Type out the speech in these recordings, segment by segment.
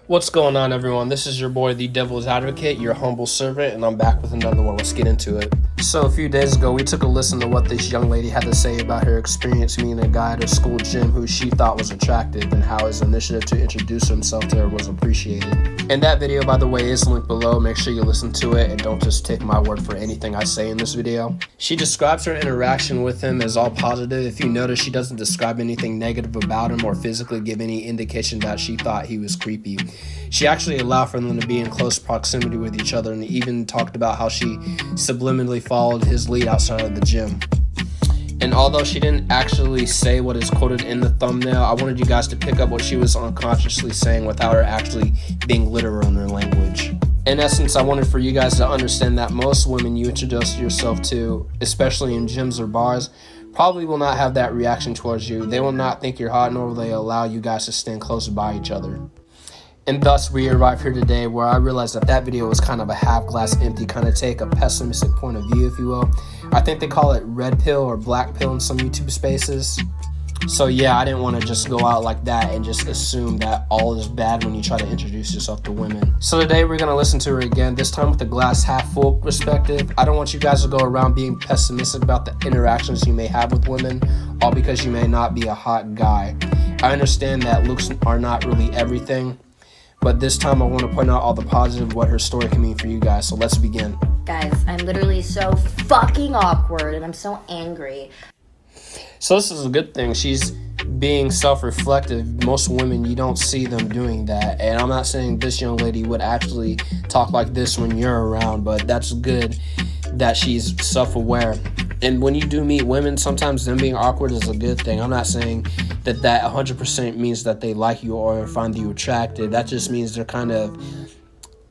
What's going on, everyone? This is your boy, the Devil's Advocate, your humble servant, and I'm back with another one. Let's get into it. So a few days ago, we took a listen to what this young lady had to say about her experience meeting a guy at a school gym who she thought was attractive and how his initiative to introduce himself to her was appreciated. And that video, by the way, is linked below. Make sure you listen to it and don't just take my word for anything I say in this video. She describes her interaction with him as all positive. If you notice, she doesn't describe anything negative about him or physically give any indication that she thought he was creepy. She actually allowed for them to be in close proximity with each other and even talked about how she subliminally followed his lead outside of the gym. And although she didn't actually say what is quoted in the thumbnail, I wanted you guys to pick up what she was unconsciously saying without her actually being literal in her language. In essence, I wanted for you guys to understand that most women you introduce yourself to, especially in gyms or bars, probably will not have that reaction towards you. They will not think you're hot, nor will they allow you guys to stand close by each other. And thus we arrive here today where I realized that video was kind of a half glass empty kind of take, a pessimistic point of view, if you will. I think they call it red pill or black pill in some YouTube spaces. So yeah, I didn't want to just go out like that and just assume that all is bad when you try to introduce yourself to women. So today we're going to listen to her again, this time with the glass half full perspective. I don't want you guys to go around being pessimistic about the interactions you may have with women, all because you may not be a hot guy. I understand that looks are not really everything, but this time I want to point out all the positive what her story can mean for you guys. So let's begin. Guys, I'm literally so fucking awkward and I'm so angry. So this is a good thing. She's being self-reflective. Most women, you don't see them doing that. And I'm not saying this young lady would actually talk like this when you're around, but that's good that she's self-aware. And when you do meet women, sometimes them being awkward is a good thing. I'm not saying that 100% means that they like you or find you attractive. That just means they're kind of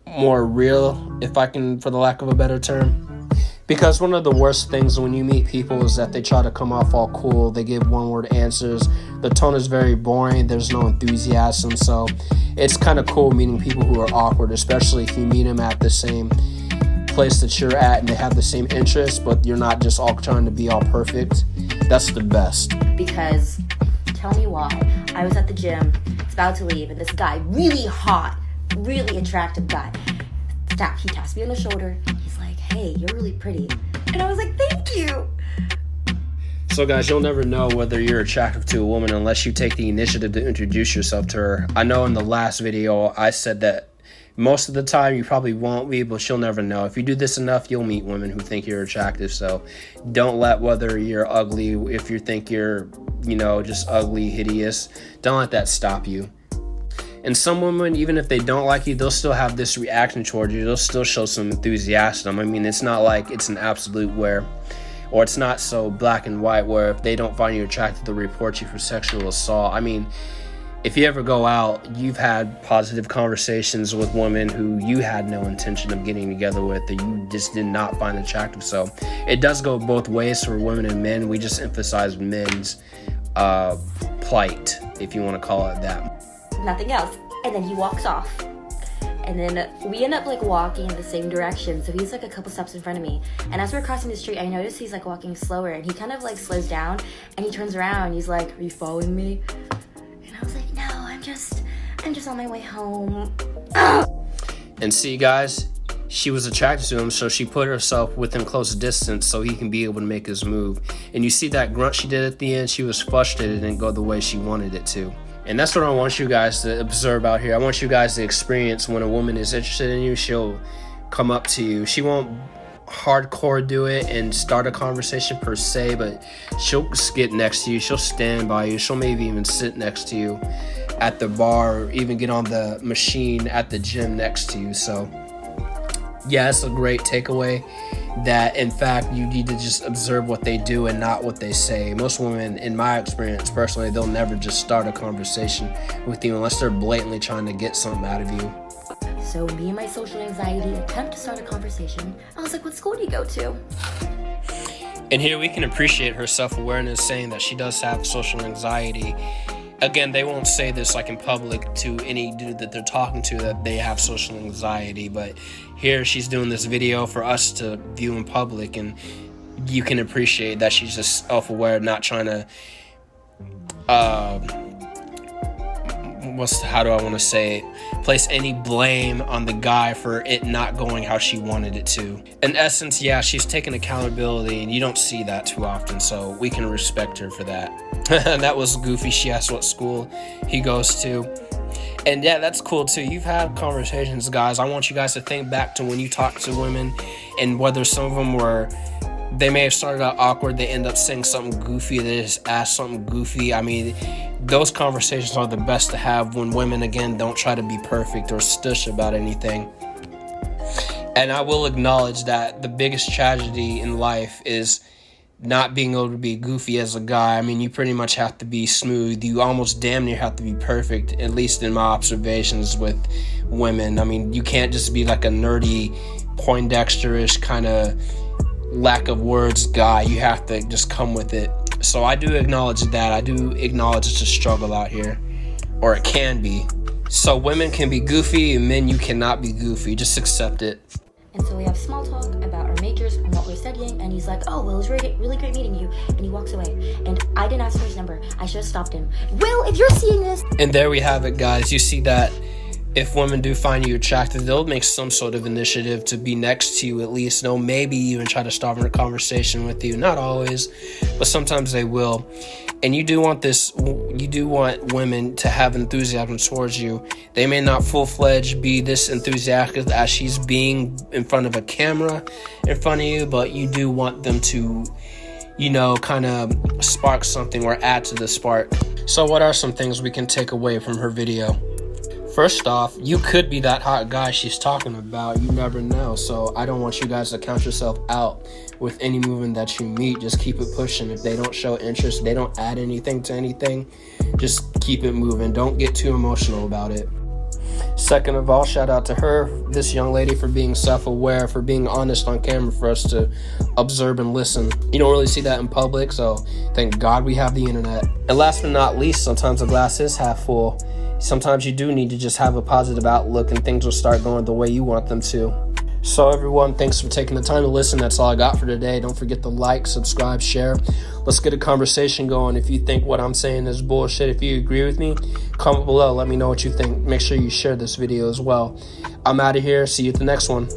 more real, if I can, for the lack of a better term. Because one of the worst things when you meet people is that they try to come off all cool. They give one-word answers. The tone is very boring. There's no enthusiasm. So it's kind of cool meeting people who are awkward, especially if you meet them at the same place that you're at and they have the same interests, but you're not just all trying to be all perfect. That's the best. Because, tell me why. I was at the gym, it's about to leave, and this guy, really hot, really attractive guy, he taps me on the shoulder. He's like, hey, you're really pretty. And I was like, thank you. So guys, you'll never know whether you're attractive to a woman unless you take the initiative to introduce yourself to her. I know in the last video I said that most of the time you probably won't be, but you'll never know. If you do this enough, you'll meet women who think you're attractive. So don't let whether you're ugly, if you think you're, just ugly, hideous, don't let that stop you. And some women, even if they don't like you, they'll still have this reaction towards you. They'll still show some enthusiasm. I mean, it's not like it's an absolute or it's not so black and white where if they don't find you attractive, they'll report you for sexual assault. I mean, if you ever go out, you've had positive conversations with women who you had no intention of getting together with, that you just did not find attractive. So it does go both ways for women and men. We just emphasize men's plight, if you want to call it that. Nothing else. And then he walks off. And then we end up walking in the same direction. So he's a couple steps in front of me. And as we're crossing the street, I notice he's walking slower. And he kind of slows down. And he turns around. And he's like, are you following me? And I was like, no, I'm just on my way home. And see, guys, she was attracted to him, so she put herself within close distance so he can be able to make his move. And you see that grunt she did at the end? She was frustrated and didn't go the way she wanted it to. And that's what I want you guys to observe out here. I want you guys to experience when a woman is interested in you, she'll come up to you. She won't hardcore do it and start a conversation per se, but she'll get next to you. She'll stand by you. She'll maybe even sit next to you at the bar or even get on the machine at the gym next to you. So yeah, it's a great takeaway that in fact you need to just observe what they do and not what they say. Most women, in my experience personally, they'll never just start a conversation with you unless they're blatantly trying to get something out of you. So me and my social anxiety attempt to start a conversation. I was like, what school do you go to? And here we can appreciate her self-awareness, saying that she does have social anxiety. Again, they won't say this in public to any dude that they're talking to that they have social anxiety, but here she's doing this video for us to view in public, and you can appreciate that she's just self-aware, not trying to how do I want to say it? Place any blame on the guy for it not going how she wanted it to. In essence, yeah, she's taking accountability, and you don't see that too often, so we can respect her for that. That was goofy. She asked what school he goes to. And yeah, that's cool too. You've had conversations, guys. I want you guys to think back to when you talk to women, and whether some of them were, they may have started out awkward, they end up saying something goofy, they just ask something goofy. I mean, those conversations are the best to have when women, again, don't try to be perfect or stush about anything. And I will acknowledge that the biggest tragedy in life is not being able to be goofy as a guy. I mean, you pretty much have to be smooth. You almost damn near have to be perfect, at least in my observations with women. I mean, you can't just be like a nerdy, Poindexter-ish kind of lack of words guy. You have to just come with it. So I do acknowledge that. I do acknowledge it's a struggle out here, or it can be. So women can be goofy, and men, you cannot be goofy. Just accept it. And so we have small talk about our majors and what we're studying, and he's like, oh, well, it was really great meeting you, and he walks away. And I didn't ask for his number. I should have stopped him. Will, if you're seeing this... And there we have it, guys. You see that if women do find you attractive, they'll make some sort of initiative to be next to you, at least. No, maybe even try to start a conversation with you. Not always, but sometimes they will. And you do want women to have enthusiasm towards you. They may not full-fledged be this enthusiastic as she's being in front of a camera in front of you, but you do want them to, kind of spark something or add to the spark. So what are some things we can take away from her video? First off, you could be that hot guy she's talking about. You never know. So I don't want you guys to count yourself out with any movement that you meet. Just keep it pushing. If they don't show interest, they don't add anything to anything, just keep it moving. Don't get too emotional about it. Second of all, shout out to her, this young lady, for being self-aware, for being honest on camera for us to observe and listen. You don't really see that in public, so thank God we have the internet. And last but not least, sometimes the glass is half full. Sometimes you do need to just have a positive outlook, and things will start going the way you want them to. So everyone, thanks for taking the time to listen. That's all I got for today. Don't forget to like, subscribe, share. Let's get a conversation going. If you think what I'm saying is bullshit, if you agree with me, comment below. Let me know what you think. Make sure you share this video as well. I'm out of here. See you at the next one.